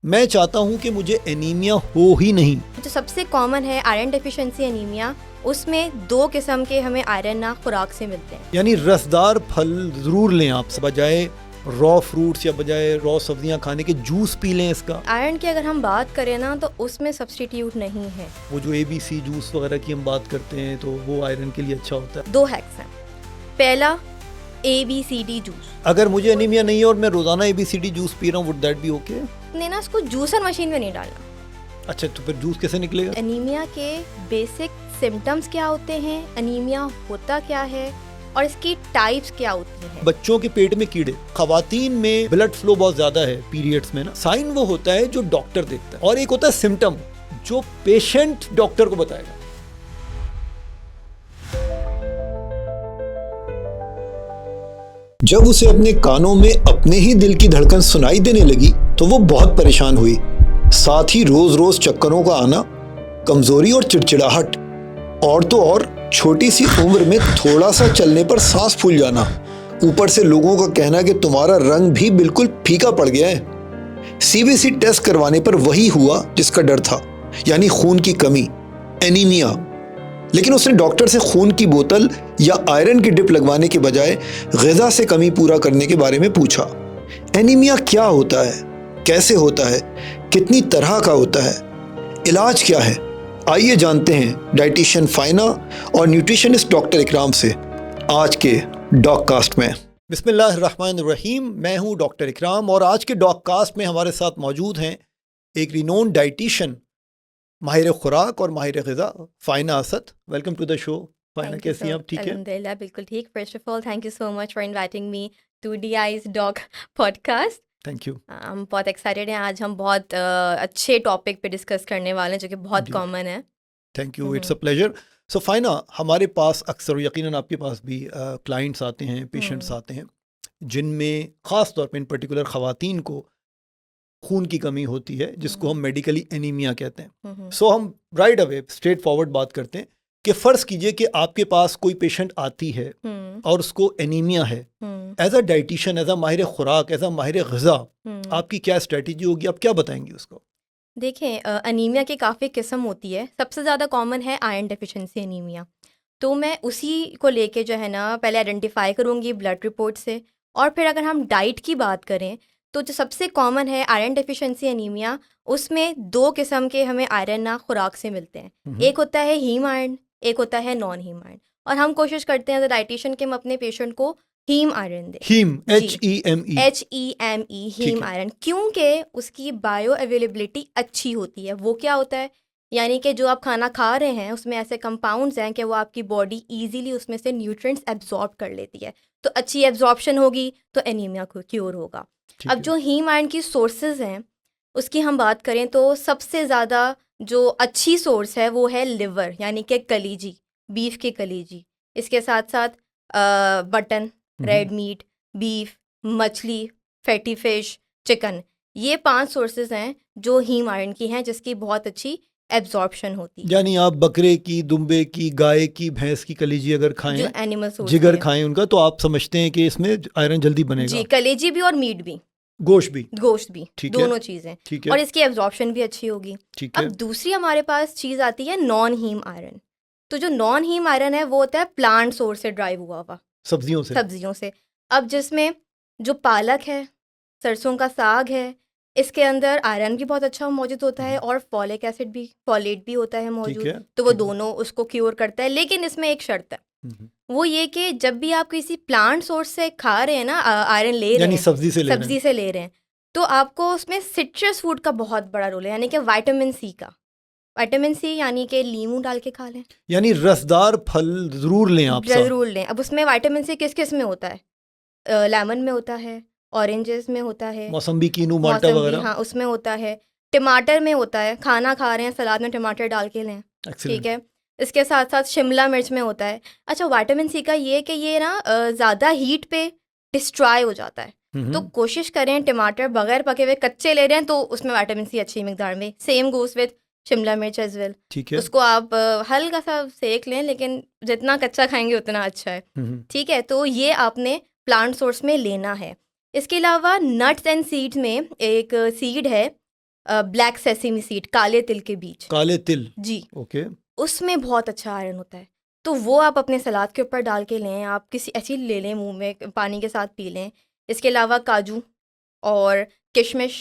मैं चाहता हूँ कि मुझे एनीमिया हो ही नहीं। जो सबसे कॉमन है आयरन डेफिशिएंसी एनीमिया, उसमें 2 किस्म के हमें आयरन ना खुराक से मिलते हैं। यानी रसदार फल जरूर लें आप, बजाय रॉ फ्रूट्स या बजाय रॉ सब्जियां खाने के जूस पी लें इसका। आयरन की अगर हम बात करें ना तो उसमें सब्स्टिट्यूट नहीं है। वो जो ABC जूस वगैरह की हम बात करते हैं तो वो आयरन के लिए अच्छा होता है। 2 हैक्स हैं। पहला ABCD जूस। अगर मुझे एनीमिया नहीं है और मैं रोजाना ABCD जूस पी रहा हूँ, वुड दैट बी ओके? ने ना उसको जूसर मशीन में नहीं डालना। अच्छा, तो फिर जूस कैसे निकलेगा? एनीमिया के बेसिक सिम्टम्स क्या होते हैं, एनीमिया होता क्या है और इसकी टाइप्स क्या होती हैं। बच्चों के पेट में कीड़े, खवातीन में ब्लड फ्लो बहुत ज्यादा है पीरियड्स में ना, साइन वो होता है जो डॉक्टर देखता है, और एक होता है सिम्टम जो पेशेंट डॉक्टर को बताएगा। जब उसे अपने कानों में अपने ही दिल की धड़कन सुनाई देने लगी तो वो बहुत परेशान हुई। साथ ही रोज रोज चक्करों का आना, कमजोरी और चिड़चिड़ाहट, और तो और छोटी सी उम्र में थोड़ा सा चलने पर सांस फूल जाना, ऊपर से लोगों का कहना कि तुम्हारा रंग भी बिल्कुल फीका पड़ गया है। CBC टेस्ट करवाने पर वही हुआ जिसका डर था, यानी खून की कमी, एनीमिया। लेकिन उसने डॉक्टर से खून की बोतल या आयरन की डिप लगवाने के बजाय ग़िज़ा से कमी पूरा करने के बारे में पूछा। एनीमिया क्या होता है, कैसे होता है, कितनी तरह का होता है, इलाज क्या है? आइए जानते हैं डाइटिशियन फाइना और न्यूट्रिशनिस्ट डॉक्टर इकराम से आज के डॉककास्ट में। बिस्मिल्लाहिर्रहमानिर्रहीम, मैं हूं डॉक्टर इकराम और आज के डॉककास्ट में हमारे साथ मौजूद हैं एक रिनोन डाइटिशियन, माहिर खुराक और माहिर ग़िज़ा, Faina Asad. Welcome to the show. Faina, कैसी हैं आप? ठीक है, अल्हम्दुलिल्लाह, बिल्कुल ठीक। First of all thank you so much for inviting me to DI's dog podcast. Thank you. हम बहुत एक्साइटेड हैं। आज हम बहुत अच्छे टॉपिक पे डिस्कस करने वाले हैं जो कि बहुत कॉमन है। Thank you, it's a pleasure. So Faina, हमारे पास अक्सर, यकीनन आपके पास भी क्लाइंट्स आते हैं, पेशेंट्स आते हैं जिनमें ख़ास तौर पे इन पर्टिकुलर ख़वातीन को खून की कमी होती है, जिसको हम मेडिकली एनीमिया कहते हैं। सो हम राइट अवे स्ट्रेट फॉरवर्ड बात करते हैं कि फ़र्ज़ कीजिए कि आपके पास कोई पेशेंट आती है और उसको एनीमिया है। As a dietitian, as a माहिर खुराक, एज अ माहिर ग़िज़ा, आपकी क्या स्ट्रेटजी होगी? आप क्या बताएंगी उसको? देखें, अनीमिया की काफ़ी किस्म होती है। सबसे ज़्यादा कॉमन है आयरन डेफिशिएंसी एनीमिया। तो मैं उसी को लेके जो है ना पहले आइडेंटिफाई करूँगी ब्लड रिपोर्ट से, और फिर अगर हम डाइट की बात करें तो जो सबसे कॉमन है आयरन डेफिशिएंसी एनीमिया, उसमें 2 किस्म के हमें आयरन ना खुराक से मिलते हैं। एक होता है हीम आयरन, एक होता है नॉन हीम आयरन। और हम कोशिश करते हैं एज अ डाइटिशियन कि हम अपने पेशेंट को हीम आयरन दें। हीम, जी, HEME। HEME, हीम आयरन, क्योंकि उसकी बायो अवेलेबिलिटी अच्छी होती है। वो क्या होता है, यानी कि जो आप खाना खा रहे हैं उसमें ऐसे कंपाउंड्स हैं कि वो आपकी बॉडी इजीली उसमें से न्यूट्रिएंट्स एब्जॉर्ब कर लेती है। तो अच्छी एब्जॉर्प्शन होगी तो एनीमिया क्योर होगा। अब जो हीम आयरन की सोर्सेज हैं उसकी हम बात करें तो सबसे ज़्यादा जो अच्छी सोर्स है वो है लिवर, यानी कि कलीजी, बीफ की कलीजी। इसके साथ साथ बटन, रेड मीट, बीफ, मछली, फैटी फिश, चिकन, ये 5 सोर्सेज हैं जो हीम आयरन की हैं, जिसकी बहुत अच्छी एब्जॉर्प्शन होती है। यानी आप बकरे की, दुम्बे की, गाय की, भैंस की कलेजी अगर खाएं, जो एनिमल सोर्स जिगर है, खाएं उनका, तो आप समझते हैं कि इसमें आयरन जल्दी बनेगा? जी, कलेजी भी और मीट भी, गोश्त भी। गोश्त भी, ठीक है, दोनों चीज़ें, ठीक है, और इसकी एब्जॉर्प्शन भी अच्छी होगी। ठीक है। अब दूसरी हमारे पास चीज़ आती है नॉन हीम आयरन। तो जो नॉन हीम आयरन है वो होता है प्लांट सोर्स से ड्राइव हुआ हुआ, सब्जियों से। अब जिसमें जो पालक है, सरसों का साग है, इसके अंदर आयरन भी बहुत अच्छा मौजूद होता है और फॉलिक एसिड भी, फॉलेट भी होता है मौजूद। तो वो दोनों उसको क्योर करता है। लेकिन इसमें एक शर्त है, वो ये कि जब भी आप किसी प्लांट सोर्स से खा रहे हैं ना, आयरन ले रहे हैं, सब्जी से ले रहे हैं, तो आपको उसमें सिट्रस फूड का बहुत बड़ा रोल है, यानी कि विटामिन सी का। विटामिन सी यानी कि लीमू डाल के खा लें, यानी रसदार फल जरूर लें आप, जरूर लें। अब उसमें विटामिन सी किस किस में होता है? लेमन में होता है, ऑरेंजेस में होता है, मौसम्बी, कीनू, माल्टा वगैरह, हाँ उसमें होता है, टमाटर में होता है, खाना खा रहे हैं सलाद में टमाटर डाल के लें, ठीक है। इसके साथ साथ शिमला मिर्च में होता है। अच्छा, विटामिन सी का ये कि ये ना ज़्यादा हीट पे डिस्ट्रॉय हो जाता है, तो कोशिश करें टमाटर बगैर पके हुए कच्चे ले रहे हैं तो उसमें विटामिन सी अच्छी मिकदार में। सेम गोस विद शिमला मिर्च एज वेल, ठीक है। उसको आप हल्का सा सेक लें, लेकिन जितना कच्चा खाएंगे उतना अच्छा है, ठीक है। तो ये आपने प्लांट सोर्स में लेना है। इसके अलावा नट्स एंड सीड्स में एक सीड है ब्लैक सेसेमी सीड, काले तिल के बीज। काले तिल, जी, ओके। उसमें बहुत अच्छा आयरन होता है। तो वो आप अपने सलाद के ऊपर डाल के लें, आप किसी ऐसी ले लें, मुंह में पानी के साथ पी लें। इसके अलावा काजू और किशमिश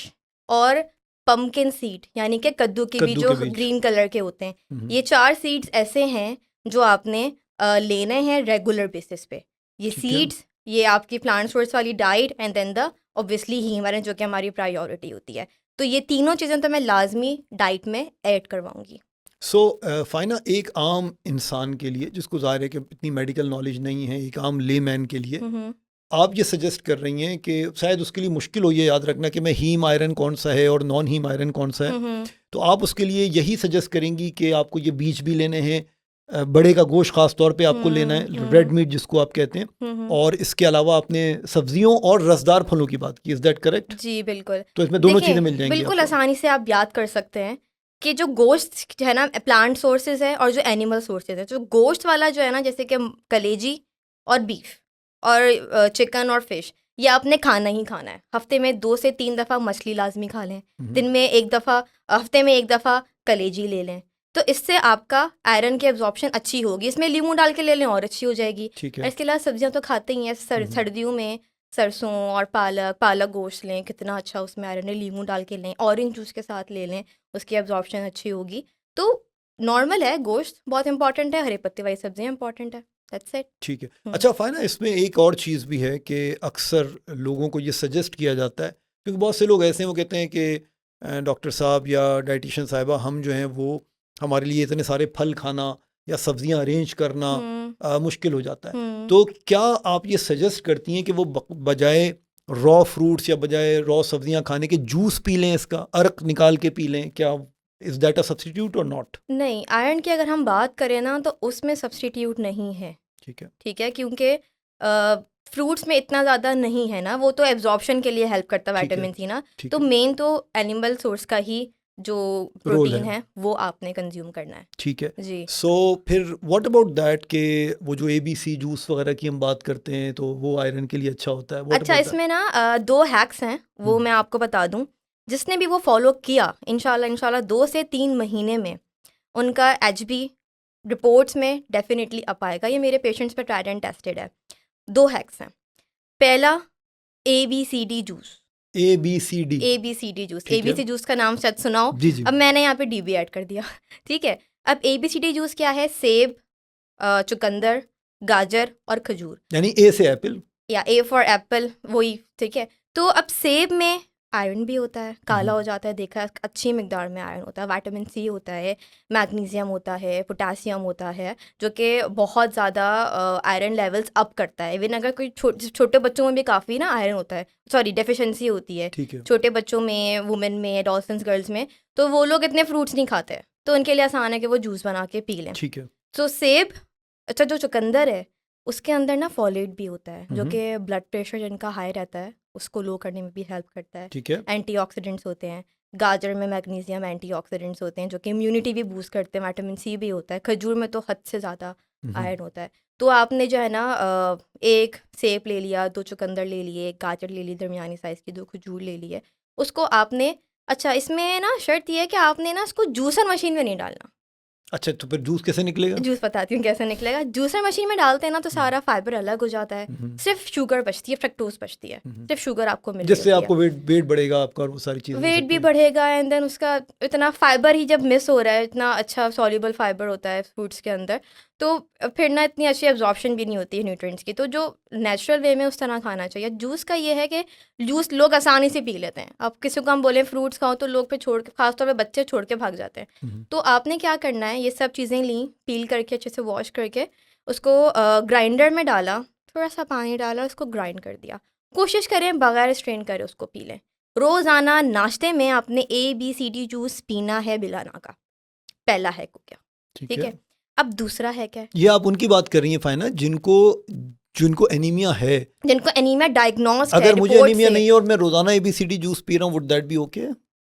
और पम्पकिन सीड, यानी कि कद्दू के बीज, कद्दू जो के बीज। ग्रीन कलर के होते हैं। हम्म, ये 4 सीड्स ऐसे हैं जो आपने लेने हैं रेगुलर बेसिस पे। ये ठीक है। सीड्स, ये आपकी प्लांट सोर्स वाली diet, and then the obviously हींग वाले, जो कि हमारी प्रायोरिटी होती है। तो ये तीनों चीज़ें तो मैं लाजमी डाइट में ऐड करवाऊंगी। सो फाइना, एक आम इंसान के लिए जिसको ज़ाहिर है कि इतनी मेडिकल नॉलेज नहीं है, एक आम लेमैन के लिए हम्म आप ये सजेस्ट कर रही हैं कि शायद उसके लिए मुश्किल हो ये याद रखना कि मैं हीम आयरन कौन सा है और नॉन हीम आयरन कौन सा है, हम्म तो आप उसके लिए यही सजेस्ट करेंगी कि आपको ये बीज भी लेने हैं, बड़े का गोश्त ख़ास तौर पे आपको लेना है, रेड मीट जिसको आप कहते हैं, हम्म और इसके अलावा आपने सब्जियों और रसदार फलों की बात की, इज़ दैट करेक्ट? जी बिल्कुल। तो इसमें दोनों देखिए, चीज़ें मिल जाएंगी बिल्कुल आपको। आसानी से आप याद कर सकते हैं कि जो गोश्त है ना, प्लांट सोर्सेज है और जो एनिमल सोर्सेज है। जो गोश्त वाला जो है ना, जैसे कि कलेजी और बीफ और चिकन और फिश, ये आपने खाना ही खाना है। हफ्ते में 2 से 3 दफ़ा मछली लाजमी खा लें, दिन में 1 दफ़ा, हफ्ते में 1 दफ़ा कलेजी ले लें। तो इससे आपका आयरन की एब्जॉर्प्शन अच्छी होगी। इसमें लीमू डाल के ले लें और अच्छी हो जाएगी। ठीक और है। इसके अलावा सब्जियां तो खाते ही हैं। सर्दियों में सरसों और पालक गोश्त लें, कितना अच्छा उसमें आयरन है। लीमू डाल के लें, ऑरेंज जूस के साथ ले लें, उसकी एब्जॉर्प्शन अच्छी होगी। तो नॉर्मल है, गोश्त बहुत इंपॉर्टेंट है, हरे पत्ते वाली सब्जियां इंपॉर्टेंट है। That's it. ठीक है। अच्छा फाइना, इसमें एक और चीज़ भी है कि अक्सर लोगों को ये सजेस्ट किया जाता है, क्योंकि बहुत से लोग ऐसे हैं वो कहते हैं कि डॉक्टर साहब या डाइटिशियन साहिबा, हम जो हैं वो हमारे लिए इतने सारे फल खाना या सब्जियां अरेंज करना मुश्किल हो जाता है। तो क्या आप ये सजेस्ट करती हैं कि वो बजाय रॉ फ्रूट्स या बजाय रॉ सब्जियां खाने के जूस पी लें, इसका अर्क निकाल के पी लें? क्या इज़ दैट अ सब्स्टिट्यूट और नॉट? नहीं, आयरन की अगर हम बात करें ना, तो उसमें सब्स्टिट्यूट नहीं है। ठीक है। ठीक है, क्योंकि फ्रूट्स में इतना ज़्यादा नहीं है ना, वो तो एब्जॉर्प्शन के लिए हेल्प करता है, ठीक है। विटामिन सी ना। ठीक तो है। मेन तो एनिमल सोर्स का ही जो रोल प्रोटीन है। है वो आपने कंज्यूम करना है। ठीक है। जी। सो फिर व्हाट अबाउट दैट के वो जो ABC जूस वगैरह की हम बात करते हैं, तो वो आयरन के लिए अच्छा होता है? व्हाट अच्छा, अबाउट दैट? इसमें ना 2 हैक्स हैं, वो मैं आपको बता दूं। जिसने भी वो फॉलो किया, इंशाल्लाह 2 से 3 महीने में उनका HB रिपोर्ट्स में डेफिनेटली अप आएगा। ये मेरे पेशेंट्स पे ट्राइड एंड टेस्टेड है। 2 हैक्स हैं। पहला, ABCD juice. ABCD। ABCD juice, ठीक है। ABC जूस का नाम शायद सुनाओ। जी जी। अब मैंने यहाँ पे DB ऐड कर दिया। ठीक है। अब ABCD जूस क्या है? सेब, चुकंदर, गाजर और खजूर, यानी A से एप्पल। या A फॉर एप्पल, वही। ठीक है। तो अब सेब में आयरन भी होता है, काला हो जाता है, देखा है, अच्छी मिकदार में आयरन होता है, विटामिन सी होता है, मैग्नीशियम होता है, पोटासियम होता है, जो कि बहुत ज़्यादा आयरन लेवल्स अप करता है। इवन अगर कोई छोटे बच्चों में भी काफ़ी ना आयरन होता है, सॉरी डेफिशिएंसी होती है ठीक है। छोटे बच्चों में, वुमेन में, एडोलसेंस गर्ल्स में, तो वो लोग इतने फ्रूट्स नहीं खाते, तो उनके लिए आसान है कि वो जूस बना के पी लें। ठीक है। तो सेब, अच्छा जो चुकंदर है उसके अंदर ना फॉलेट भी होता है, जो कि ब्लड प्रेशर जिनका हाई रहता है उसको लो करने में भी हेल्प करता है। ठीक है। एंटीऑक्सीडेंट्स होते हैं। गाजर में मैग्नीशियम, एंटीऑक्सीडेंट्स होते हैं जो कि इम्यूनिटी भी बूस्ट करते हैं। विटामिन सी भी होता है। खजूर में तो हद से ज़्यादा आयरन होता है। तो आपने जो है ना, एक सेब ले लिया, 2 चुकंदर ले लिए, एक गाजर ले ली दरमियानी साइज़ की, 2 खजूर ले लिए, उसको आपने, अच्छा इसमें ना शर्त यह है कि आपने ना इसको जूसर मशीन में नहीं डालना। अच्छा, तो फिर जूस कैसे निकलेगा? जूस बताती हूँ कैसे निकलेगा। जूसर मशीन में डालते हैं ना तो सारा फाइबर अलग हो जाता है, सिर्फ शुगर बचती है, फ्रक्टोज बचती है, सिर्फ शुगर आपको मिल जिससे रही आपको वेट बढ़ेगा आपका और वो सारी चीज़ें हो वेट सकती भी हैं। बढ़ेगा, एंड देन उसका इतना फाइबर ही जब मिस हो रहा है, इतना अच्छा सॉल्युबल फाइबर होता है फ्रूट्स के अंदर, तो फिर ना इतनी अच्छी एब्जॉर्प्शन भी नहीं होती है न्यूट्रिएंट्स की। तो जो नेचुरल वे में उस तरह खाना चाहिए। जूस का ये है कि जूस लोग आसानी से पी लेते हैं। अब किसी को हम बोले फ्रूट्स खाओ तो लोग पे छोड़ के, खासतौर पे बच्चे छोड़ के भाग जाते हैं। तो आपने क्या करना है, ये सब चीज़ें ली, पील करके अच्छे से वॉश करके उसको ग्राइंडर में डाला, थोड़ा सा पानी डाला, उसको ग्राइंड कर दिया। कोशिश करें बगैर स्ट्रेन करे उसको पी लें। रोज़ाना नाश्ते में आपने ABCD जूस पीना है बिलाना का। पहला है को क्या, ठीक है। अब दूसरा है क्या, ये आप उनकी बात कर रही हैं फाइना जिनको एनीमिया है। जिनको एनीमिया डायग्नोस्ड है अगर मुझे रिपोर्ट एनीमिया से। नहीं है और मैं रोजाना ABCD जूस पी रहा हूँ, वुड दैट बी ओके?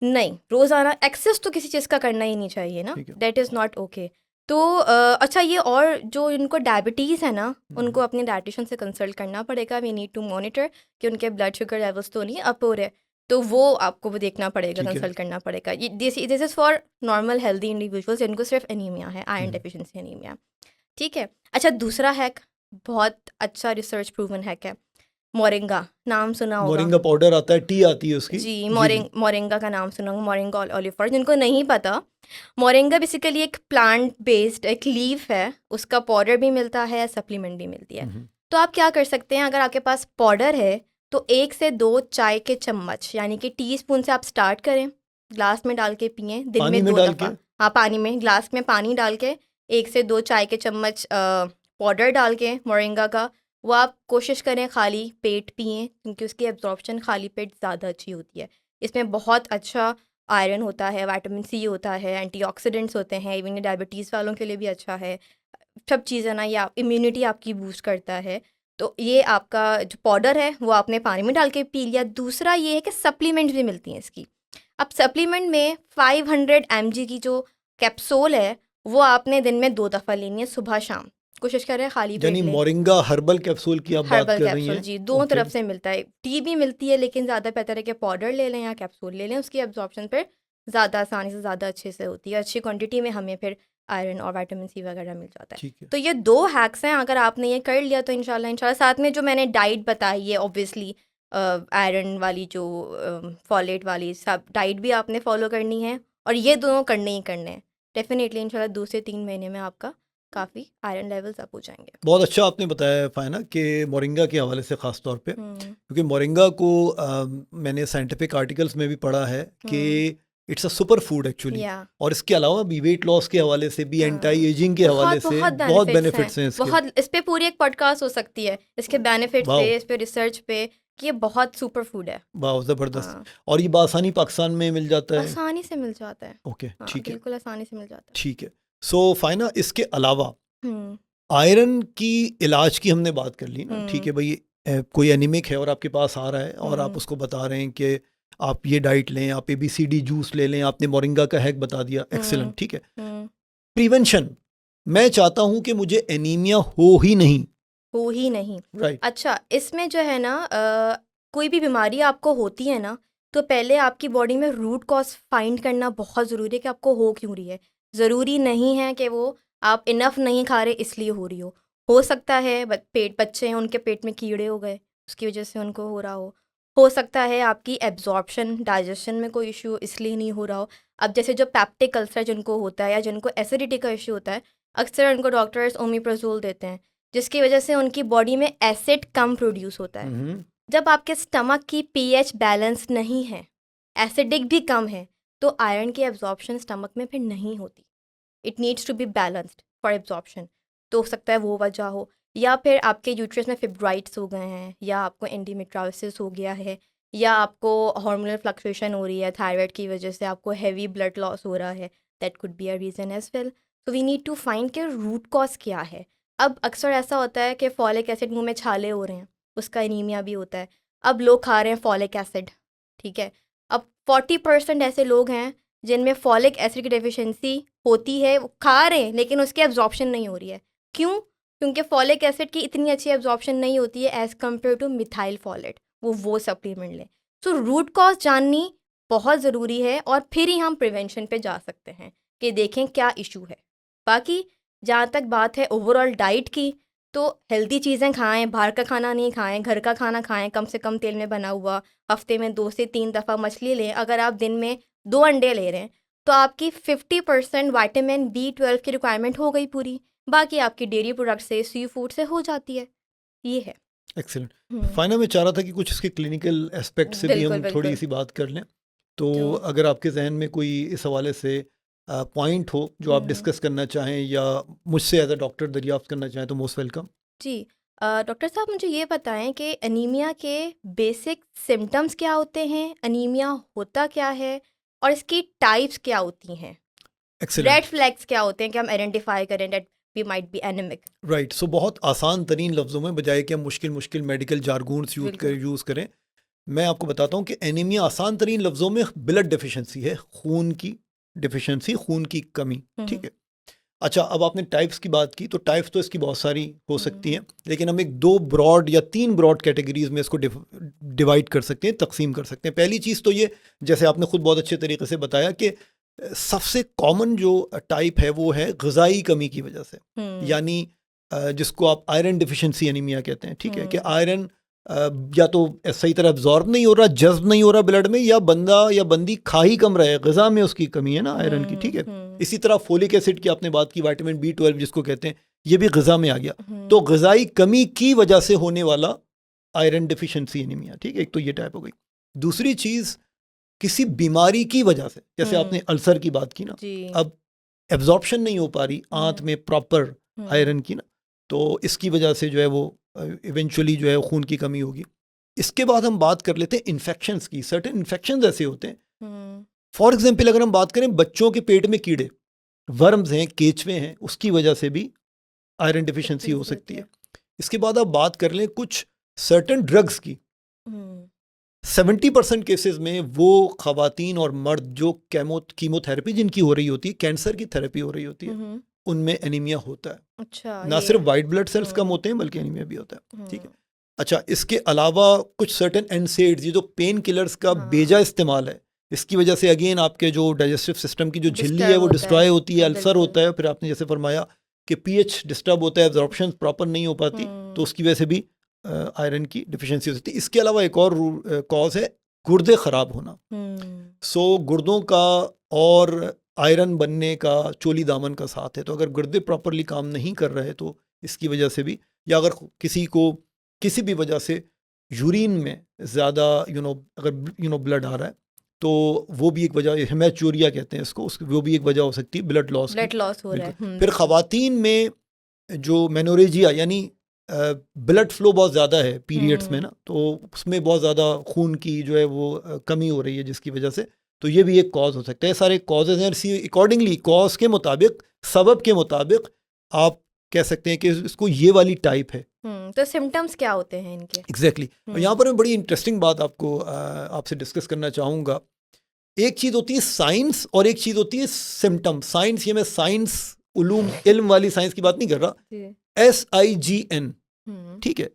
नहीं, रोज़ाना एक्सेस तो किसी चीज़ का करना ही नहीं चाहिए ना, दैट इज़ नॉट ओके। तो अच्छा, ये और जो इनको डायबिटीज़ है ना, उनको अपने डाइटिशियन से कंसल्ट करना पड़ेगा। वी नीड टू मॉनिटर कि उनके ब्लड शुगर लेवल्स तो नहीं अप हो रहे। तो वो आपको वो देखना पड़ेगा, ठीक है। कंसल्ट करना पड़ेगा। This is for normal healthy individuals जिनको सिर्फ एनीमिया है, आयरन डेफिशिएंसी एनीमिया। ठीक है। अच्छा, दूसरा हैक बहुत अच्छा रिसर्च प्रूवन हैक है, मोरिंगा। नाम सुना होगा। मोरिंगा पाउडर आता है, टी आती है उसकी। जी, मोरिंगा का नाम सुना होगा, मोरिंगा ओलिफर। जिनको नहीं पता, मोरिंगा बेसिकली एक प्लांट बेस्ड एक लीफ है, उसका पाउडर भी मिलता है, सप्लीमेंट भी मिलती है। तो आप क्या कर सकते हैं, अगर आपके पास पाउडर है तो 1 से 2 चाय के चम्मच यानी कि टीस्पून से आप स्टार्ट करें, ग्लास में डाल के पिएं दिन पानी में में 2 डाल दफ़ा। के? हाँ, पानी में, ग्लास में पानी डाल के 1 से 2 चाय के चम्मच पाउडर डाल के मोरिंगा का, वो आप कोशिश करें खाली पेट पिएं, क्योंकि उसकी एब्जॉर्प्शन खाली पेट ज़्यादा अच्छी होती है। इसमें बहुत अच्छा आयरन होता है, विटामिन सी होता है, एंटीऑक्सीडेंट्स होते हैं, इवन डायबिटीज़ वालों के लिए भी अच्छा है। सब चीज़ें ना, ये इम्यूनिटी आपकी बूस्ट करता है। तो ये आपका जो पाउडर है वो आपने पानी में डाल के पी लिया। दूसरा ये है कि सप्लीमेंट्स भी मिलती हैं इसकी। अब सप्लीमेंट में 500 mg की जो कैप्सूल है वो आपने दिन में 2 दफ़ा लेनी है, सुबह शाम। कोशिश करें खाली पेट यानी लें। मोरिंगा हर्बल कैप्सूल की आप बात हर्बल कर रही कैप्सूल हैं? जी, दोनों ओके। तरफ से मिलता है। टी भी मिलती है, लेकिन ज़्यादा बेहतर है कि पाउडर ले लें या कैप्सूल ले लें, उसकी एब्जॉर्प्शन फिर ज़्यादा आसानी से ज़्यादा अच्छे से होती है, अच्छी क्वांटिटी में हमें फिर आयरन और विटामिन सी वगैरह मिल जाता है। ठीक है। तो ये 2 हैक्स हैं, अगर आपने ये कर लिया तो इंशाल्लाह साथ में जो मैंने डाइट बताई है, ऑब्वियसली आयरन वाली जो फॉलेट वाली सब डाइट भी आपने फॉलो करनी है, और ये दोनों करने ही करने हैं। डेफिनेटली इंशाल्लाह 2 से 3 महीने में आपका काफ़ी आयरन लेवल्स अप हो जाएंगे। बहुत अच्छा आपने बताया फाइना कि मोरिंगा के हवाले से ख़ास तौर पे, हम्म क्योंकि मोरिंगा को मैंने साइंटिफिक आर्टिकल्स में भी पढ़ा है कि it's a super food actually. या और इसके अलावा भी वेट लॉस के हवाले से भी, हाँ, एंटी एजिंग के हवाले बहुत से बहुत बहुत बेनिफिट्स बेनिफिट्स हैं हैं, इसके। बहुत। इस पे पूरी एक पॉडकास्ट हो सकती है, इसके बेनिफिट्स वाह, पे, इस पे रिसर्च पे, कि ये बहुत सुपर फूड है। वाह, ज़बरदस्त। हाँ, और ये बासानी पाकिस्तान में मिल जाता है? आसानी से मिल जाता है। ओके, हाँ, ठीक है, बिल्कुल आसानी से मिल जाता ठीक है। सो फाइना, इसके अलावा है। हम्म आयरन की इलाज की हमने बात कर ली ना, ठीक हम्म है भाई। कोई एनीमिक है और आपके पास आ रहा है और आप हम्म उसको बता रहे हैं कि आप ये डाइट लें, आप ABCD जूस ले लें, आपने मोरिंगा का हैक बता दिया, एक्सीलेंट, ठीक है। हम्म प्रिवेंशन, मैं चाहता हूं कि मुझे एनीमिया हो ही नहीं, हो ही नहीं। राइट? अच्छा, इसमें जो है ना, कोई भी बीमारी आपको होती है ना, तो पहले आपकी बॉडी में रूट कॉज फाइंड करना बहुत ज़रूरी है कि आपको हो क्यों रही है। ज़रूरी नहीं है कि वो आप इनफ नहीं खा रहे इसलिए हो रही हो सकता है पेट, बच्चे हैं उनके पेट में कीड़े हो गए, उसकी वजह से उनको हो रहा हो सकता है आपकी एब्जॉर्प्शन डाइजेशन में कोई इशू इसलिए नहीं हो रहा हो। अब जैसे जो पैप्टिक अल्सर जिनको होता है या जिनको एसिडिटी का इशू होता है, अक्सर उनको डॉक्टर्स ओमिप्रोजोल देते हैं, जिसकी वजह से उनकी बॉडी में एसिड कम प्रोड्यूस होता है। जब आपके स्टमक की पीएच बैलेंस नहीं है, एसिडिक भी कम है, तो आयरन की एब्जॉर्प्शन स्टमक में फिर नहीं होती। It needs to be balanced for absorption. तो हो सकता है वो वजह हो, या फिर आपके यूट्रस में फिब्राइड्स हो गए हैं, या आपको एंडोमेट्रियोसिस हो गया है, या आपको हार्मोनल फ्लक्चुएशन हो रही है थायराइड की वजह से, आपको हैवी ब्लड लॉस हो रहा है, that could be a reason as well. So we need to find के रूट कॉज क्या है। अब अक्सर ऐसा होता है कि फॉलिक एसिड मुंह में छाले हो रहे हैं, उसका एनीमिया भी होता है। अब लोग खा रहे हैं फॉलिक एसिड, ठीक है। अब 40% ऐसे लोग हैं जिनमें फॉलिक एसिड की डेफिशिएंसी होती है, वो खा रहे हैं लेकिन उसकी एब्जॉर्प्शन नहीं हो रही है। क्यों? क्योंकि फॉलिक एसिड की इतनी अच्छी एब्जॉर्प्शन नहीं होती है as compare to methyl folate, वो सप्लीमेंट लें। सो रूट कॉज जाननी बहुत ज़रूरी है, और फिर ही हम प्रिवेंशन पे जा सकते हैं कि देखें क्या इशू है। बाकी जहाँ तक बात है ओवरऑल डाइट की, तो हेल्दी चीज़ें खाएं, बाहर का खाना नहीं खाएं, घर का खाना खाएं, कम से कम तेल में बना हुआ। हफ्ते में 2 से 3 दफ़ा मछली लें। अगर आप दिन में 2 अंडे ले रहे हैं तो आपकी 50% विटामिन B12 की रिक्वायरमेंट हो गई पूरी। बाकी आपकी डेयरी प्रोडक्ट से, सी फूड से हो जाती है। ये है। एक्सीलेंट। फाइनल में चाह रहा था कि कुछ इसके क्लिनिकल एस्पेक्ट से भी बिल्कुल हम थोड़ी बिल्कुल। सी बात कर लें। तो तो अगर आपके जहन में कोई इस हवाले से पॉइंट हो जो आप डिस्कस करना चाहें या मुझसे एज अ डॉक्टर दरियाफ्त करना चाहें, तो मोस्ट वेलकम। जी, डॉक्टर साहब मुझे ये बताएं कि एनीमिया के बेसिक सिम्टम्स क्या होते हैं, एनीमिया होता क्या है, और इसकी टाइप्स क्या होती हैं, एक्सीलेंट, रेड फ्लैग्स क्या होते हैं कि हम आइडेंटिफाई करें that we might be anaemic. Right. So बहुत आसान तरीन लफ्ज़ों में, बजाय कि हम मुश्किल मुश्किल मेडिकल जारगून्स बिल्कुल। यूज़ करें, मैं आपको बताता हूँ कि एनीमिया आसान तरीन लफ्ज़ों में ब्लड डिफिशिएंसी है, खून की डिफिशिएंसी, खून की कमी, ठीक है। अच्छा, अब आपने टाइप्स की बात की, तो टाइप्स तो इसकी बहुत सारी हो सकती हैं, लेकिन हम एक 2 ब्रॉड या 3 ब्रॉड कैटेगरीज में इसको डिवाइड कर सकते हैं, तकसीम कर सकते हैं। पहली चीज़ तो ये, जैसे आपने खुद बहुत अच्छे तरीके से बताया कि सबसे कॉमन जो टाइप है वो है ग़िज़ाई कमी की वजह से, यानी जिसको आप आयरन डिफिशिएंसी एनीमिया कहते हैं, ठीक है, कि आयरन या तो सही तरह एब्जॉर्ब नहीं हो रहा, जज्ब नहीं हो रहा ब्लड में, या बंदा या बंदी खा ही कम रहे, ग़िज़ा में उसकी कमी है ना आयरन की, ठीक है। इसी तरह फोलिक एसिड की आपने बात की, विटामिन B12 जिसको कहते हैं, ये भी ग़िज़ा में आ गया। तो ग़िज़ाई कमी की वजह से होने वाला आयरन डिफिशिएंसी एनीमिया, ठीक है, एक तो ये टाइप हो गई। दूसरी चीज़, किसी बीमारी की वजह से, जैसे आपने अल्सर की बात की ना, अब एब्जॉर्प्शन नहीं हो पा रही आंत में प्रॉपर आयरन की ना, तो इसकी वजह से जो है वो इवेंचुअली जो है खून की कमी होगी। इसके बाद हम बात कर लेते हैं इन्फेक्शंस की। सर्टेन इन्फेक्शंस ऐसे होते हैं, फॉर एग्जांपल अगर हम बात करें बच्चों के पेट में कीड़े, वर्म्स हैं, केचुए हैं, उसकी वजह से भी आयरन डिफिशिएंसी हो सकती है। इसके बाद आप बात कर लें कुछ सर्टेन ड्रग्स की। 70% केसेस में वो ख़वातीन और मर्द जो कीमोथेरेपी जिनकी हो रही होती है, कैंसर की थेरेपी हो रही होती है, उनमें एनीमिया होता है। अच्छा, ना सिर्फ वाइट ब्लड सेल्स कम होते हैं बल्कि एनीमिया भी होता है, ठीक है। अच्छा, इसके अलावा कुछ सर्टेन एनसेड्स, ये जो पेन किलर्स का बेजा इस्तेमाल है, इसकी वजह से अगेन आपके जो डाइजेस्टिव सिस्टम की जो झिल्ली है वो डिस्ट्रॉय होती है, अल्सर होता है। फिर आपने जैसे फरमाया कि पीएच डिस्टर्ब होता है, एब्जॉर्प्शन प्रॉपर नहीं हो पाती, तो उसकी वजह से भी आयरन की डिफिशिएंसी हो सकती है। इसके अलावा एक और कॉज है गुर्दे ख़राब होना। सो गुर्दों का और आयरन बनने का चोली दामन का साथ है, तो अगर गुर्दे प्रॉपरली काम नहीं कर रहे तो इसकी वजह से भी, या अगर किसी को किसी भी वजह से यूरिन में ज़्यादा अगर ब्लड आ रहा है, तो वो भी एक वजह, हेमेचूरिया कहते हैं इसको, वो भी एक वजह हो सकती है ब्लड लॉस हो रहा है। फिर ख़वातीन में जो मेनोरेजिया यानी ब्लड फ्लो बहुत ज़्यादा है पीरियड्स में ना, तो उसमें बहुत ज़्यादा खून की जो है वो कमी हो रही है, जिसकी वजह से, तो ये भी एक कॉज हो सकता है। सारे कॉजेज़ हैं, इसी अकॉर्डिंगली कॉज के मुताबिक, सबब के मुताबिक आप कह सकते हैं कि इसको ये वाली टाइप है। तो सिम्टम्स क्या होते हैं इनके? एग्जैक्टली और यहाँ पर मैं बड़ी इंटरेस्टिंग बात आपसे डिस्कस करना चाहूँगा। एक चीज़ होती है साइंस और एक चीज़ होती है सिम्टम। साइंस, ये मैं साइंस उलूम इल्म वाली साइंस की बात नहीं कर रहा, SIGN, ठीक है।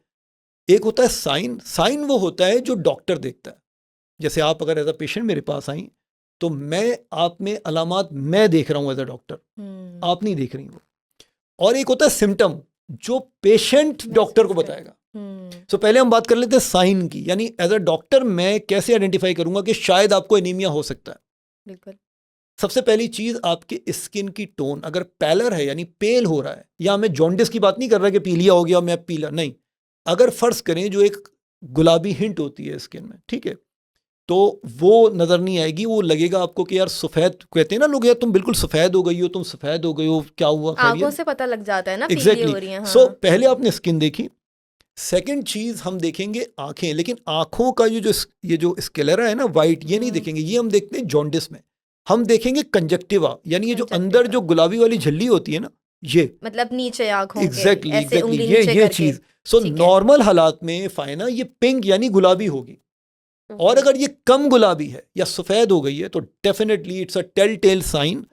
एक होता है साइन वो होता है जो डॉक्टर देखता है। जैसे आप अगर एज अ पेशेंट मेरे पास आई, तो मैं आप में अलामात मैं देख रहा हूँ एज अ डॉक्टर, आप नहीं देख रही हो। और एक होता है सिम्टम जो पेशेंट डॉक्टर को बताएगा। सो पहले हम बात कर लेते हैं साइन की, यानी एज अ डॉक्टर मैं कैसे आइडेंटिफाई करूंगा कि शायद आपको एनीमिया हो सकता है। बिल्कुल। सबसे पहली चीज, आपके स्किन की टोन अगर पैलर है यानी पेल हो रहा है, या मैं जॉन्डिस की बात नहीं कर रहा कि पीलिया हो गया मैं पीला नहीं, अगर फर्ज करें जो एक गुलाबी हिंट होती है स्किन में, ठीक है, तो वो नज़र नहीं आएगी, वो लगेगा आपको कि यार सफ़ेद, कहते हैं ना लोग, यार तुम बिल्कुल सफ़ेद हो गई हो, तुम सफ़ेद हो गई हो, क्या हुआ, आंखों से पता लग जाता है ना, exactly. पीली हो रही है। सो पहले आपने स्किन देखी, सेकंड चीज़ हम देखेंगे आंखें, लेकिन आंखों का ये जो स्क्लेरा है ना वाइट, ये नहीं देखेंगे, ये हम देखते हैं जॉन्डिस में। हम देखेंगे कंजक्टिवा, यानी ये जो अंदर जो गुलाबी वाली झिल्ली होती है ना, ये मतलब नीचे आंखों एग्जैक्टली ये चीज़। सो नॉर्मल हालात में फाइना ये पिंक यानी गुलाबी होगी, और अगर ये कम गुलाबी है या सफ़ेद हो गई है तो definitely it's a telltale sign,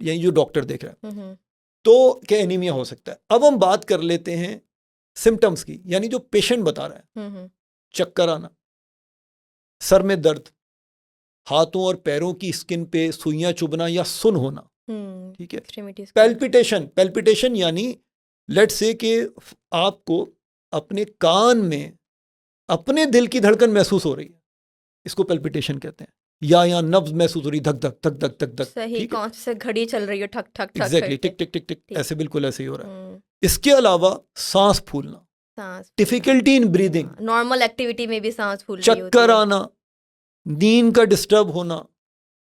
यानी जो डॉक्टर देख रहा है, तो क्या एनीमिया हो सकता है। अब हम बात कर लेते हैं सिम्टम्स की, यानी जो पेशेंट बता रहा है, चक्कर आना, सर में दर्द, हाथों और पैरों की स्किन पे सुइयां चुभना या सुन होना, ठीक है। पैल्पिटेशन यानी लेट्स से कि आपको अपने कान में अपने दिल की धड़कन महसूस हो रही है, इसको पैल्पिटेशन कहते हैं, या नब्ज महसूस हो रही, धक धक धक धक धक धक, सही, कौन से घड़ी चल रही है, ठक ठक ठक, एग्जैक्टली टिक टिक टिक टिक, ऐसे बिल्कुल ऐसे ही हो रहा है। इसके अलावा सांस फूलना, difficulty in breathing, normal activity में भी सांस फूल रही होती है, चक्कर आना, नींद का डिस्टर्ब होना,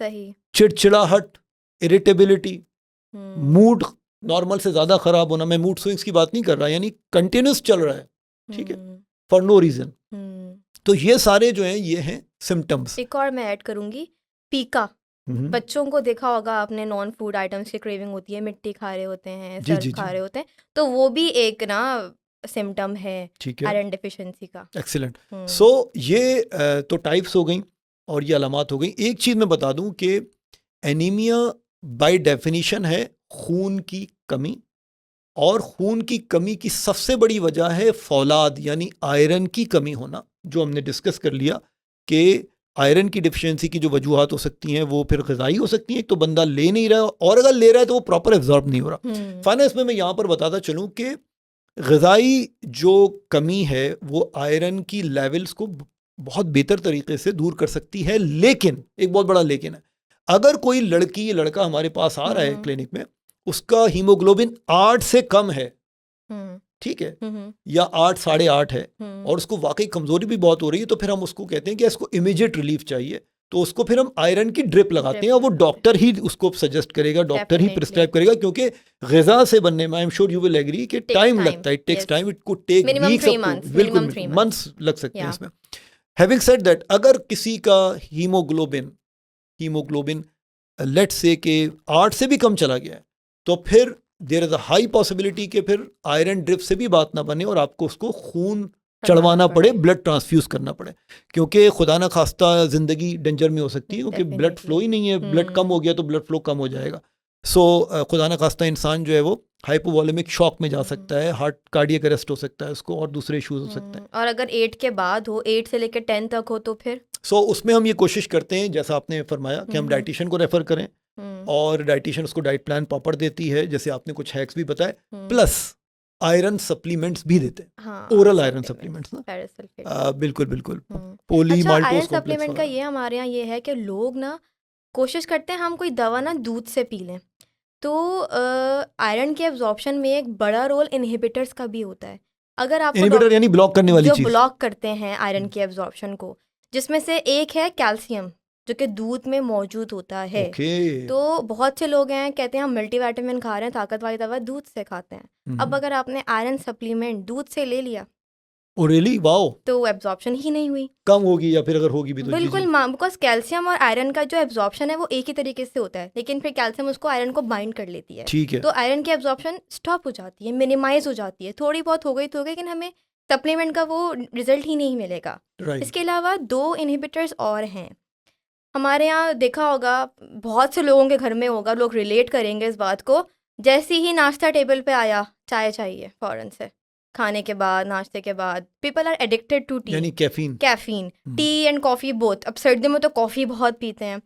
सही, चिड़चिड़ाहट, इरिटेबिलिटी, मूड नॉर्मल से ज्यादा खराब होना। मैं मूड स्विंग्स की बात नहीं कर रहा, यानी कंटिन्यूस चल रहा है, ठीक है, फॉर नो रीजन। तो ये सारे जो हैं ये हैं सिम्टम्स। एक और मैं ऐड करूंगी, पीका। बच्चों को देखा होगा आपने, नॉन फूड आइटम्स की क्रेविंग होती है, मिट्टी खा रहे होते हैं, सर्फ खा रहे होते हैं, तो वो भी एक ना सिम्टम है आयरन डेफिशिएंसी का। एक्सीलेंट। सो ये तो टाइप्स हो गई और ये अलामात हो गई। एक चीज़ मैं बता दूं कि एनीमिया बाय डेफिनेशन है खून की कमी, और खून की कमी की सबसे बड़ी वजह है फौलाद यानी आयरन की कमी होना, जो हमने डिस्कस कर लिया कि आयरन की डिफिशियंसी की जो वजूहात हो सकती हैं वो फिर ग़िज़ाई हो सकती हैं। एक तो बंदा ले नहीं रहा, और अगर ले रहा है तो वो प्रॉपर एब्जॉर्ब नहीं हो रहा। फाइनल में मैं यहाँ पर बताता चलूँ कि ग़िज़ाई जो कमी है वो आयरन की लेवल्स को बहुत बेहतर तरीके से दूर कर सकती है, लेकिन एक बहुत बड़ा लेकिन है, अगर कोई लड़की या लड़का हमारे पास आ रहा है क्लिनिक में, उसका हीमोग्लोबिन 8 से कम है, ठीक है, या 8, 8.5 है, और उसको वाकई कमजोरी भी बहुत हो रही है, तो फिर हम उसको कहते हैं कि इसको इमीडिएट रिलीफ चाहिए, तो उसको फिर हम आयरन की ड्रिप लगाते हैं, और वो डॉक्टर ही उसको सजेस्ट करेगा, डॉक्टर ही प्रिस्क्राइब करेगा, क्योंकि ग़िज़ा से बनने में I am sure you will agree कि टाइम लगता है, it takes time, it could take weeks, बिल्कुल मंथ्स लग सकते हैं इसमें। हैविंग सेड दैट, अगर किसी का हीमोग्लोबिन लेट्स से कि 8 से भी कम चला गया है, तो फिर there is a high possibility कि फिर आयरन ड्रिप से भी बात ना बने और आपको उसको खून चढ़वाना पड़े, ब्लड ट्रांसफ्यूज करना पड़े, क्योंकि खुदा ना खास्ता ज़िंदगी डेंजर में हो सकती है, क्योंकि ब्लड फ्लो ही नहीं है, ब्लड कम हो गया तो ब्लड फ्लो कम हो जाएगा। सो खुदा ना खास्ता इंसान जो है वो हाइपोवॉलेमिक शॉक में जा सकता है, हार्ट कार्डियक अरेस्ट हो सकता है उसको, और दूसरे इश्यूज हो सकते हैं। और अगर 8 के बाद हो, 8 से लेकर 10 तक हो, तो फिर उसमें हम ये कोशिश करते हैं, जैसा आपने फरमाया, कि हम डाइटिशियन को रेफर करें, और डाइटिशियन उसको डाइट प्लान प्रॉपर देती है, जैसे आपने कुछ हैक्स भी बताए, प्लस आयरन सप्लीमेंट्स भी देते हैं, ओरल आयरन सप्लीमेंट्स ना, बिल्कुल बिल्कुल, पोली माल्टोस आयरन सप्लीमेंट का ये हमारे यहाँ ये है कि लोग ना कोशिश करते हैं हम कोई दवा ना दूध से पी लें, तो आयरन के एब्जॉर्प्शन में एक बड़ा रोल इनहिबिटर्स का भी होता है। अगर आप इनहिबिटर यानी ब्लॉक करने वाली चीज, जो ब्लॉक करते हैं आयरन के एब्जॉर्प्शन को, जिसमें से एक है कैल्शियम, जो कि दूध में मौजूद होता है। तो बहुत से लोग हैं कहते हैं हम मल्टीविटामिन खा रहे हैं, ताकत वाली दवा दूध से खाते हैं। अब अगर आपने आयरन सप्लीमेंट दूध से ले लिया, रियली वाओ, तो एब्जॉर्प्शन ही नहीं हुई, कम होगी, या फिर अगर होगी भी तो बिल्कुल, बिकॉज कैल्शियम और आयरन का जो एब्जॉर्प्शन है वो एक ही तरीके से होता है, लेकिन फिर कैल्शियम उसको आयरन को बाइंड कर लेती है, ठीक है, तो आयरन की एब्जॉर्प्शन स्टॉप हो जाती है, मिनिमाइज हो जाती है, थोड़ी बहुत हो गई तो हो गई, लेकिन हमें सप्लीमेंट का वो रिजल्ट ही नहीं मिलेगा। इसके अलावा 2 इनहिबिटर्स और हैं हमारे यहाँ, देखा होगा बहुत से लोगों के घर में होगा, लोग रिलेट करेंगे इस बात को, जैसे ही नाश्ता टेबल पे आया चाय चाहिए फ़ौरन से, खाने के बाद, नाश्ते के बाद, people are addicted to tea, यानी caffeine, tea and coffee both. अब सर्दियों में तो कॉफ़ी बहुत पीते हैं,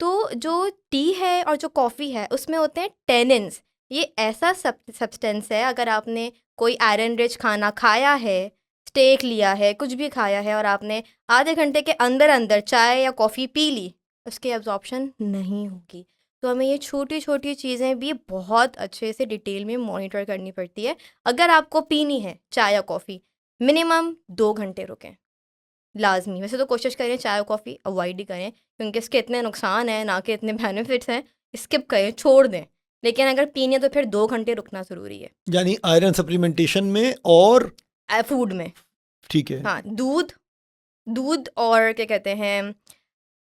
तो जो टी है और जो कॉफ़ी है उसमें होते हैं टेनिन्स। ये ऐसा सब्सटेंस है, अगर आपने कोई आयरन रिच खाना खाया है, स्टेक लिया है, कुछ भी खाया है, और आपने आधे घंटे के अंदर अंदर चाय या कॉफ़ी पी ली, उसकी एब्जॉर्प्शन नहीं होगी। तो हमें ये छोटी छोटी चीज़ें भी बहुत अच्छे से डिटेल में मॉनिटर करनी पड़ती है। अगर आपको पीनी है चाय या कॉफ़ी, मिनिमम 2 घंटे रुकें, लाजमी। वैसे तो कोशिश करें चाय और कॉफ़ी अवॉइड ही करें, क्योंकि इसके इतने नुकसान हैं ना कि इतने बेनिफिट्स हैं, स्किप करें, छोड़ दें। लेकिन अगर पीनी है तो फिर 2 घंटे रुकना ज़रूरी है, यानी आयरन सप्लीमेंटेशन में और फूड में, ठीक है, हाँ, दूध और क्या कहते हैं,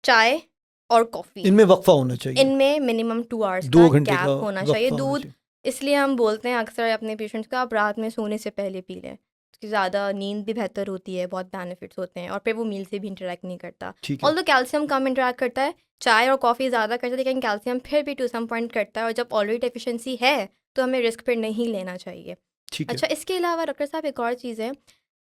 चाय और कॉफ़ी, इनमें वक्फा होना चाहिए, इनमें मिनिमम 2 आवर्स 2 का घंटे गैप का होना चाहिए। दूध इसलिए हम बोलते हैं अक्सर अपने पेशेंट्स को, आप रात में सोने से पहले पी लें, उसकी ज़्यादा नींद भी बेहतर होती है, बहुत बेनिफिट्स होते हैं, और फिर वो मील से भी इंटरेक्ट नहीं करता। ऑल्दो कैल्शियम कम इंटरेक्ट करता है, चाय और कॉफ़ी ज़्यादा करता है, लेकिन कैल्शियम फिर भी टू सम पॉइंट करता है, और जब ऑलरेडी डेफिशिएंसी है तो हमें रिस्क फिर नहीं लेना चाहिए। अच्छा, इसके अलावा डॉक्टर साहब एक और चीज़ है,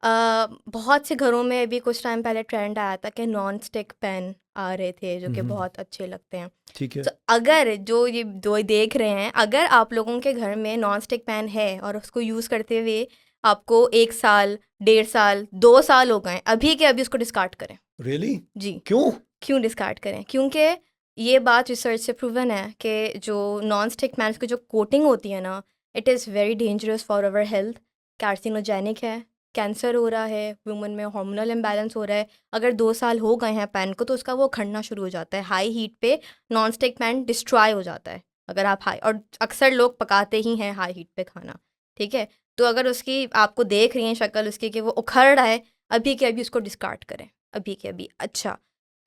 बहुत से घरों में अभी कुछ टाइम पहले ट्रेंड आया था कि नॉन स्टिक पैन आ रहे थे, जो कि बहुत अच्छे लगते हैं, ठीक है। तो अगर जो ये दो देख रहे हैं, अगर आप लोगों के घर में नॉन स्टिक पैन है और उसको यूज़ करते हुए आपको 1 साल, 1.5 साल, 2 साल हो गए, अभी के अभी उसको डिस्कार्ड करें। रियली? जी। क्यों डिस्कार्ड करें? क्योंकि ये बात रिसर्च से प्रूवन है कि जो नॉन स्टिक पैन की जो कोटिंग होती है ना, it is very dangerous for our health, carcinogenic है, कैंसर हो रहा है, वुमन में हार्मोनल इम्बैलेंस हो रहा है। अगर 2 साल हो गए हैं पैन को, तो उसका वो खड़ना शुरू हो जाता है, हाई हीट पे नॉन स्टिक पैन डिस्ट्रॉय हो जाता है। अगर आप और अक्सर लोग पकाते ही हैं हाई हीट पे खाना, ठीक है, तो अगर उसकी आपको देख रही हैं शक्ल उसकी कि वो उखड़ रहा है, अभी के अभी उसको डिस्कार्ड करें, अभी के अभी। अच्छा,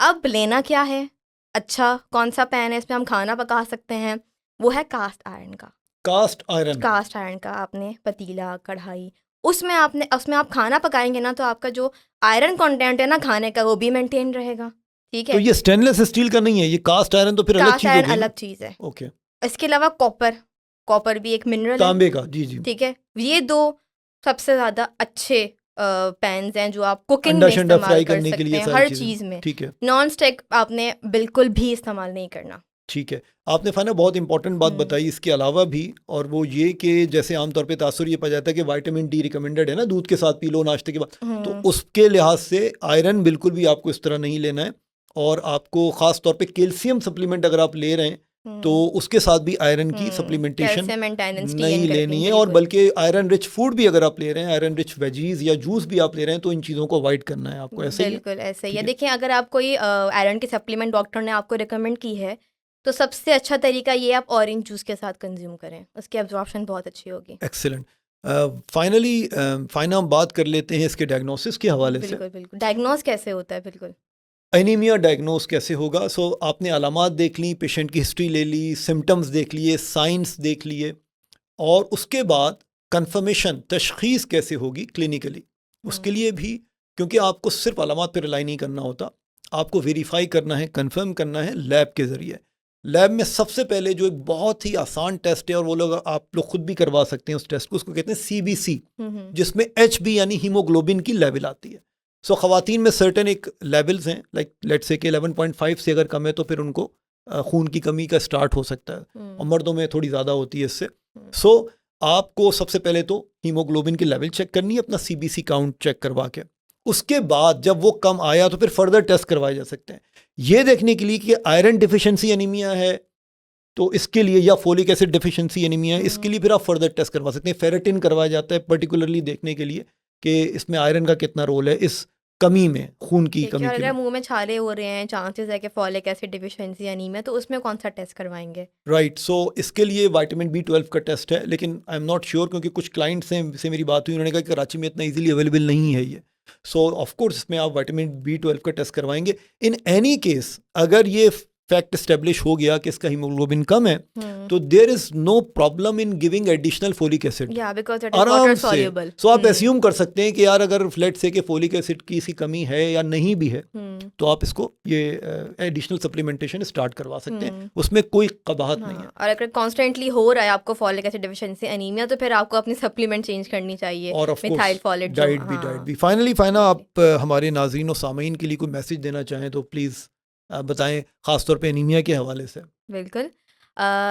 अब लेना क्या है? अच्छा कौन सा पैन है इसमें हम खाना पका सकते हैं? वो है कास्ट आयरन का। कास्ट आयरन का आपने पतीला, कढ़ाई, उसमें आप खाना पकाएंगे ना, तो आपका जो आयरन कंटेंट है ना खाने का, वो भी मेंटेन रहेगा, ठीक है। तो ये स्टेनलेस स्टील का नहीं है, ये कास्ट आयरन, तो फिर कास्ट आयरन अलग चीज़ है। ओके। इसके अलावा कॉपर भी एक मिनरल है, तांबे का, जी जी, ठीक है। ये 2 सबसे ज़्यादा अच्छे पैन्स हैं जो आप कुकिंग अंडा में शंडा इस्तेमाल फ्राई कर करने के सकते लिए हैं, सारी हर चीज़ें, चीज़ में। ठीक है नॉन स्टिक आपने बिल्कुल भी इस्तेमाल नहीं करना। ठीक है। आपने फाना बहुत इंपॉर्टेंट बात बताई इसके अलावा भी, और वो ये कि जैसे आमतौर पे तासुर ये पाया जाता है कि विटामिन डी रिकमेंडेड है ना, दूध के साथ पी लो नाश्ते के बाद, तो उसके लिहाज से आयरन बिल्कुल भी आपको इस तरह नहीं लेना है, और आपको ख़ास तौर पे कैल्शियम सप्लीमेंट अगर आप ले रहे हैं तो उसके साथ भी आयरन की सप्लीमेंटेशन कैल्शियम मेंटेनेंस नहीं लेनी है, और बल्कि आयरन रिच फूड भी अगर आप ले रहे हैं, आयरन रिच वेजीज या जूस भी आप ले रहे हैं, तो इन चीज़ों को अवॉइड करना है आपको। ऐसे ही बिल्कुल ऐसे ही है। देखिए, अगर आप कोई आयरन की सप्लीमेंट डॉक्टर ने आपको रिकमेंड की है तो सबसे अच्छा तरीका ये आप ऑरेंज जूस के साथ कंज्यूम करें, उसकी एब्जॉर्प्शन बहुत अच्छी होगी। एक्सीलेंट। फाइनली फाइनल हम बात कर लेते हैं इसके डायग्नोसिस के हवाले से। बिल्कुल बिल्कुल, डायग्नोस कैसे होता है? बिल्कुल, एनीमिया डायग्नोस कैसे होगा? सो आपने अलामात देख ली, पेशेंट की हिस्ट्री ले ली, सिम्टम्स देख लिए, साइंस देख लिए, और उसके बाद कंफर्मेशन, तशखीस कैसे होगी क्लिनिकली, उसके लिए भी, क्योंकि आपको सिर्फ अलामात पर रिलाई नहीं करना होता, आपको वेरीफाई करना है, कंफर्म करना है लैब के ज़रिए। लैब में सबसे पहले जो एक बहुत ही आसान टेस्ट है, और वो लोग आप लोग खुद भी करवा सकते हैं उस टेस्ट को, उसको कहते हैं CBC, जिसमें HB यानी हीमोग्लोबिन की लेवल आती है। सो ख़वातीन में सर्टेन एक लेवल्स हैं, लाइक लेट्स से कि 11.5 से अगर कम है तो फिर उनको खून की कमी का स्टार्ट हो सकता है, और मर्दों में थोड़ी ज़्यादा होती है इससे। सो आपको सबसे पहले तो हीमोग्लोबिन की लेवल चेक करनी है, अपना CBC काउंट चेक करवा के। उसके बाद जब वो कम आया तो फिर फर्दर टेस्ट करवाए जा सकते हैं, ये देखने के लिए कि आयरन डिफिशिएंसी एनीमिया है, तो इसके लिए, या फोलिक एसिड डिफिशिएंसी एनीमिया है, इसके लिए फिर आप फर्दर टेस्ट करवा सकते हैं। फेरेटिन करवाया जाता है पर्टिकुलरली देखने के लिए कि इसमें आयरन का कितना रोल है इस कमी में, खून की कमी के अगर में। मुंह में छाले हो रहे हैं, चांसेस है कि फॉलिक एसिड डिफिशिएंसी एनीमिया, तो उसमें कौन सा टेस्ट करवाएंगे? राइट, सो इसके लिए विटामिन B12 का टेस्ट है, लेकिन आई एम नॉट श्योर, क्योंकि कुछ क्लाइंट्स से मेरी बात हुई, उन्होंने कहा कि कराची में इतना इजीली अवेलेबल नहीं है ये। सो ऑफ कोर्स इसमें आप विटामिन B12 का टेस्ट करवाएंगे। इन एनी केस अगर ये फैक्ट एस्टेब्लिश हो गया कि इसका हीमोग्लोबिन कम है, तो there is no problem in giving additional folic acid, या बिकॉज़ इट इज आराम वाटर से। सॉल्युबल। सो आप एज्यूम कर सकते हैं कि यार अगर फ्लैट से कि फोलिक एसिड की इसकी कमी है या नहीं भी है, तो आप इसको ये एडिशनल सप्लीमेंटेशन स्टार्ट करवा सकते हैं, उसमें कोई कबाहत नहीं है। और अगर कॉन्स्टेंटली हो रहा है आपको फॉलिक एसिड डिफिशिएंसी एनीमिया, तो फिर आपको अपनी सप्लीमेंट चेंज करनी चाहिए, और ऑफ मिथाइल फोलेट डाइट भी। फाइनली आप हमारे नाज़रीन और सामीन के लिए कोई मैसेज देना चाहें तो प्लीज़ बताएं, ख़ासतौर पे एनीमिया के हवाले से। बिल्कुल,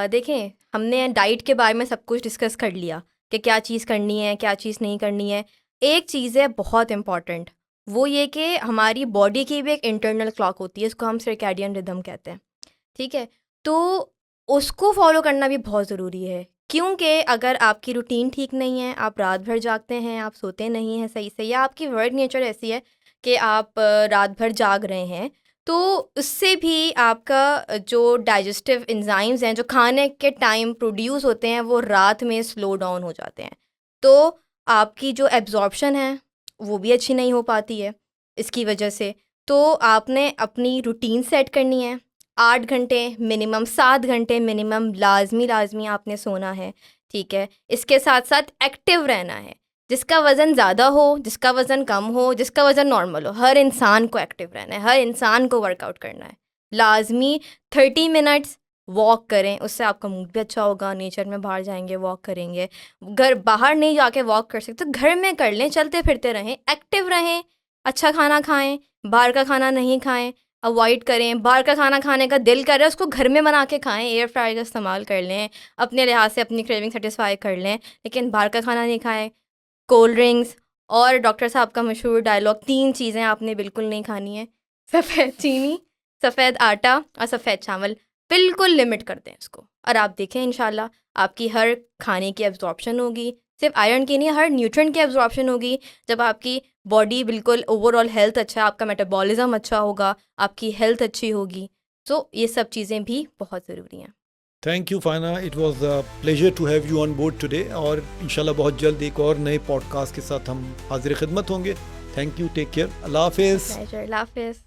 देखें, हमने डाइट के बारे में सब कुछ डिस्कस कर लिया कि क्या चीज़ करनी है, क्या चीज़ नहीं करनी है। एक चीज़ है बहुत इम्पॉर्टेंट, वो ये कि हमारी बॉडी की भी एक इंटरनल क्लॉक होती है, इसको हम सर्कैडियन रिदम कहते हैं, ठीक है? तो उसको फॉलो करना भी बहुत ज़रूरी है, क्योंकि अगर आपकी रूटीन ठीक नहीं है, आप रात भर जागते हैं, आप सोते नहीं हैं सही से, या आपकी वर्क नेचर ऐसी है कि आप रात भर जाग रहे हैं, तो उससे भी आपका जो डाइजेस्टिव एंजाइम्स हैं, जो खाने के टाइम प्रोड्यूस होते हैं, वो रात में स्लो डाउन हो जाते हैं। तो आपकी जो एब्जॉर्प्शन है वो भी अच्छी नहीं हो पाती है इसकी वजह से। तो आपने अपनी रूटीन सेट करनी है, 8 घंटे मिनिमम, 7 घंटे मिनिमम लाजमी आपने सोना है, ठीक है? इसके साथ साथ एक्टिव रहना है। जिसका वज़न ज़्यादा हो, जिसका वज़न कम हो, जिसका वज़न नॉर्मल हो, हर इंसान को एक्टिव रहना है, हर इंसान को वर्कआउट करना है। लाजमी 30 मिनट्स वॉक करें, उससे आपका मूड भी अच्छा होगा। नेचर में बाहर जाएंगे, वॉक करेंगे। घर बाहर नहीं जाके वॉक कर सकते तो घर में कर लें, चलते फिरते रहें, एक्टिव रहें, अच्छा खाना खाएं, बाहर का खाना नहीं खाएं, अवॉइड करें। बाहर का खाना खाने का दिल कर रहा है, उसको घर में बना के खाएं, एयर फ्रायर का इस्तेमाल कर लें, अपने लिहाज से अपनी क्रेविंग सेटिस्फाई कर लें, लेकिन बाहर का खाना नहीं खाएं। कोल्ड ड्रिंक्स और डॉक्टर साहब का मशहूर डायलॉग, 3 चीज़ें आपने बिल्कुल नहीं खानी है, सफ़ेद चीनी, सफ़ेद आटा और सफ़ेद चावल। बिल्कुल लिमिट कर दें इसको, और आप देखें इंशाल्लाह आपकी हर खाने की एब्जॉर्प्शन होगी, सिर्फ आयरन की नहीं, हर न्यूट्रिएंट की एब्जॉर्प्शन होगी। जब आपकी बॉडी बिल्कुल ओवरऑल हेल्थ अच्छा, आपका मेटाबॉलिज्म अच्छा होगा, आपकी हेल्थ अच्छी होगी। तो ये सब चीज़ें भी बहुत ज़रूरी हैं। Thank you Faina, it was a pleasure to have you on board today, और इंशाल्लाह बहुत जल्द एक और नए पॉडकास्ट के साथ हम हाजिर खिदमत होंगे। थैंक यू, टेक केयर, अल्लाह हाफिज़। अल्लाह हाफिज़।